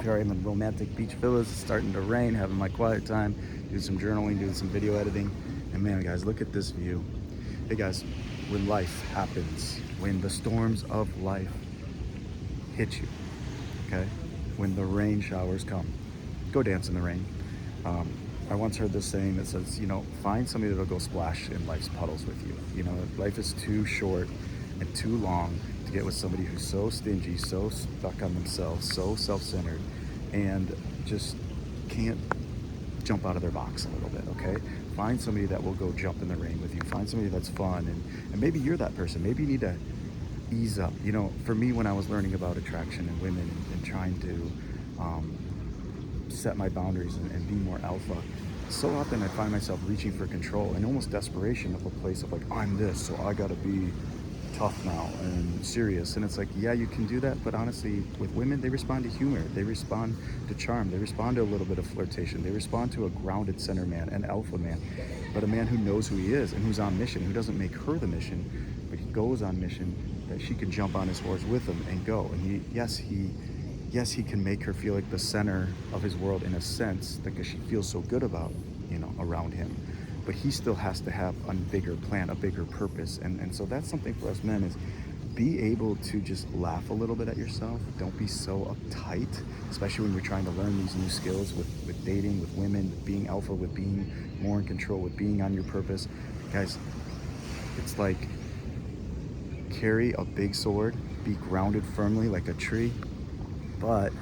Here I am in romantic beach villas. It's starting to rain, having my quiet time, doing some journaling, doing some video editing. And man, guys, look at this view. Hey guys, when life happens, when the storms of life hit you, okay? When the rain showers come, go dance in the rain. I once heard this saying that says, find somebody that'll go splash in life's puddles with you. Life is too short and too long to get with somebody who's so stingy, so stuck on themselves, so self-centered, and just can't jump out of their box a little bit, okay? Find somebody that will go jump in the rain with you. Find somebody that's fun, and maybe you're that person. Maybe you need to ease up. For me, when I was learning about attraction and women and trying to set my boundaries and be more alpha, so often I find myself reaching for control and almost desperation of a place of like, I'm this, so I gotta be tough now and serious. And it's like, yeah, you can do that, but honestly, with women, they respond to humor, they respond to charm, they respond to a little bit of flirtation, they respond to a grounded center man, an alpha man, but a man who knows who he is and who's on mission, who doesn't make her the mission, but he goes on mission that she can jump on his horse with him and go. And yes, he can make her feel like the center of his world in a sense, because she feels so good about, around him. But he still has to have a bigger plan, a bigger purpose. And so that's something for us men is be able to just laugh a little bit at yourself. Don't be so uptight, especially when you're trying to learn these new skills with dating, with women, with being alpha, with being more in control, with being on your purpose. Guys, it's like carry a big sword, be grounded firmly like a tree, but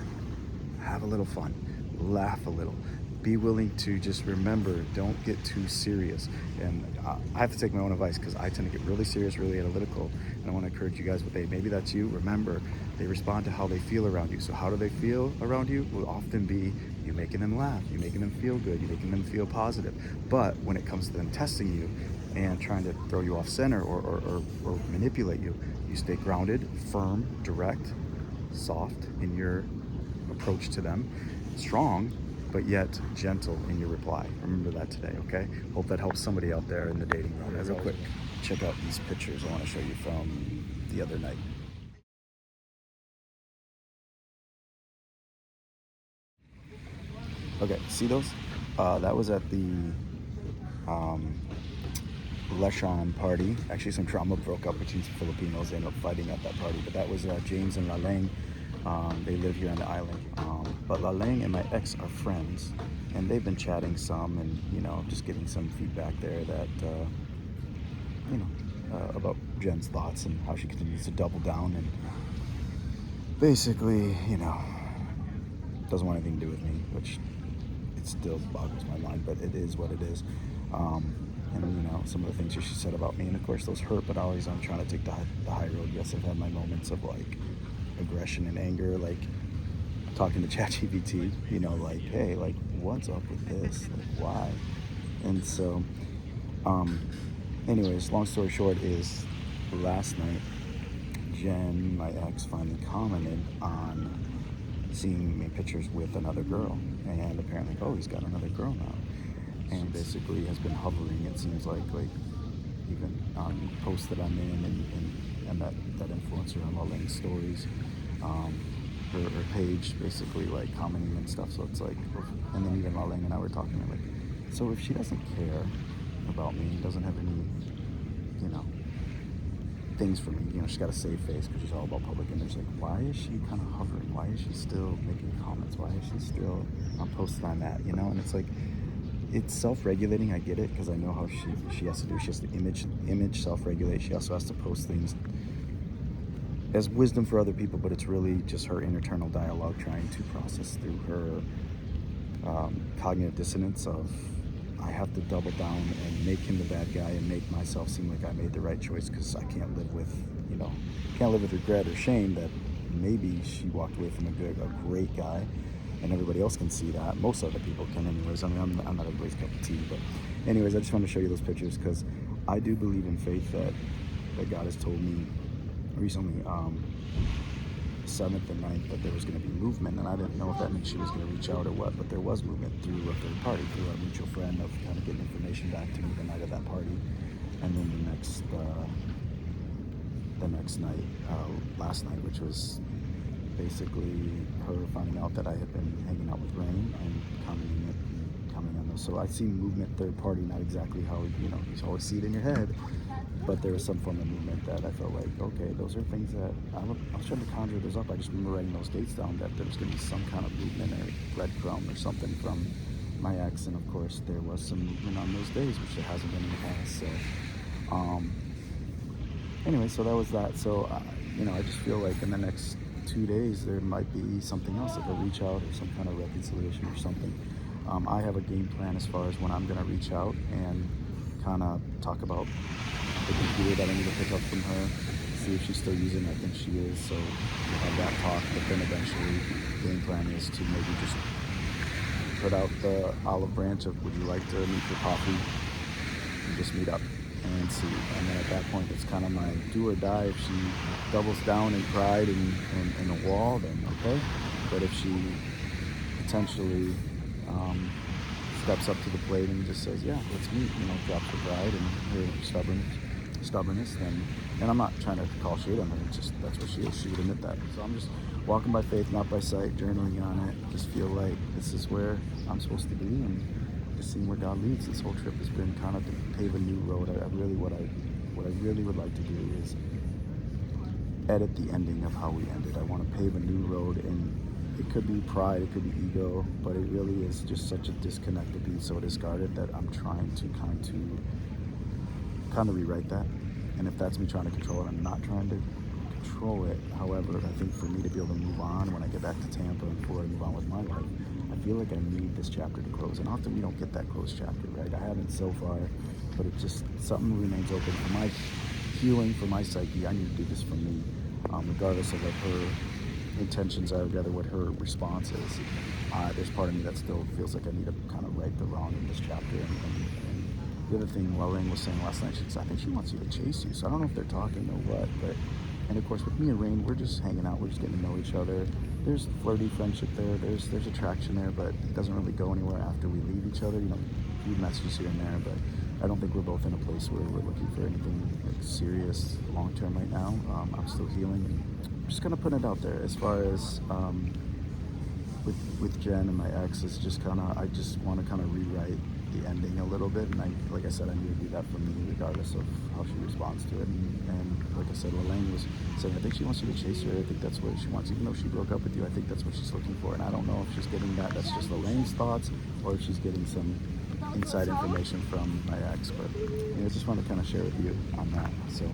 have a little fun, laugh a little, be willing to just remember, don't get too serious. And I have to take my own advice because I tend to get really serious, really analytical, and I want to encourage you guys with, hey, maybe that's you. Remember, they respond to how they feel around you. So how do they feel around you will often be you making them laugh, you making them feel good, you making them feel positive. But when it comes to them testing you and trying to throw you off center or manipulate you, you stay grounded, firm, direct, soft in your approach to them, strong, but yet gentle in your reply. Remember that today, okay? Hope that helps somebody out there in the dating world. Real quick, check out these pictures I want to show you from the other night. Okay, see those? That was at the Lechon party. Actually, some drama broke up between some Filipinos. They ended up fighting at that party, but that was James and Laleng. They live here on the island. But Laleng and my ex are friends, and they've been chatting some and, just getting some feedback there that, about Jen's thoughts and how she continues to double down and basically, doesn't want anything to do with me, which it still boggles my mind, but it is what it is. And some of the things she said about me, and of course those hurt, but always I'm trying to take the high road. Yes, I've had my moments of like aggression and anger, like talking to ChatGPT, like, hey, like, what's up with this? Like, why? And so, anyways, long story short is last night, Jen, my ex, finally commented on seeing me pictures with another girl, and apparently, oh, he's got another girl now, and basically has been hovering, it seems like even on posts that I'm in and that influencer on Laleng's stories, her page basically like commenting and stuff. So it's like, and then even Laleng and I were talking like, so if she doesn't care about me, doesn't have any, things for me, she's got a safe face because she's all about public image. Like, why is she kind of hovering? Why is she still making comments? Why is she still posted on that? And it's like, it's self-regulating. I get it because I know how she has to do. She has to image self-regulate. She also has to post things as wisdom for other people, but it's really just her internal dialogue trying to process through her cognitive dissonance of, I have to double down and make him the bad guy and make myself seem like I made the right choice because I can't live with, regret or shame that maybe she walked away from a great guy, and everybody else can see that. Most other people can anyways. I mean, I'm not everybody's cup of tea, but anyways, I just want to show you those pictures because I do believe in faith that God has told me recently, 7th and 9th, that there was going to be movement, and I didn't know if that meant she was going to reach out or what, but there was movement through a third party, through a mutual friend, of kind of getting information back to me the night of that party. And then the next night, last night, which was basically her finding out that I had been hanging out with Rain and commenting on those. So I see movement third party, not exactly how, you always see it in your head, but there was some form of movement that I felt like, okay, those are things that I was trying to conjure those up. I just remember writing those dates down, that there was going to be some kind of movement or breadcrumb or something from my ex, and of course there was some movement on those days, which there hasn't been in the past. So anyway, so that was that. So I just feel like in the next 2 days there might be something else, like a reach out or some kind of reconciliation or something. I have a game plan as far as when I'm going to reach out and kind of talk about the computer that I need to pick up from her, see if she's still using it. I think she is, so we'll have that talk. But then eventually, the game plan is to maybe just put out the olive branch of, would you like to meet for coffee, and just meet up and see. And then at that point, it's kind of my do or die. If she doubles down in pride and a wall, then okay. But if she potentially steps up to the plate and just says, yeah, let's meet, drops her pride and her stubbornness, then, and I'm not trying to call shade on her, it's just, that's what she is, she would admit that. So I'm just walking by faith, not by sight, journaling on it, just feel like this is where I'm supposed to be, and just seeing where God leads. This whole trip has been kind of to pave a new road. What I really would like to do is edit the ending of how we ended. I want to pave a new road, and it could be pride, it could be ego, but it really is just such a disconnect to be so discarded that I'm trying to kind of rewrite that. And if that's me trying to control it, I'm not trying to control it. However, I think for me to be able to move on when I get back to Tampa and before I move on with my life, I feel like I need this chapter to close. And often we don't get that closed chapter, right? I haven't so far, but it just, something remains open for my healing, for my psyche. I need to do this for me, regardless of what her intentions are, rather what her response is. There's part of me that still feels like I need to kind of right the wrong in this chapter. And the other thing Lorraine was saying last night, she said, I think she wants you to chase you. So I don't know if they're talking or what, but, and of course with me and Rain, we're just hanging out, we're just getting to know each other. There's flirty friendship there, there's attraction there, but it doesn't really go anywhere after we leave each other. Few messages here and there, but I don't think we're both in a place where we're looking for anything like serious long term right now. I'm still healing, and I'm just kind of putting it out there. As far as with Jen and my ex, is just I just want to kind of rewrite the ending a little bit, and like I said, I need to do that for me regardless of how she responds to it. And like I said, Elaine was saying, I think she wants you to chase her. I think that's what she wants, even though she broke up with you. I think that's what she's looking for, and I don't know if she's getting that's just Elaine's thoughts, or if she's getting some inside information from my ex. But I just want to kind of share with you on that. So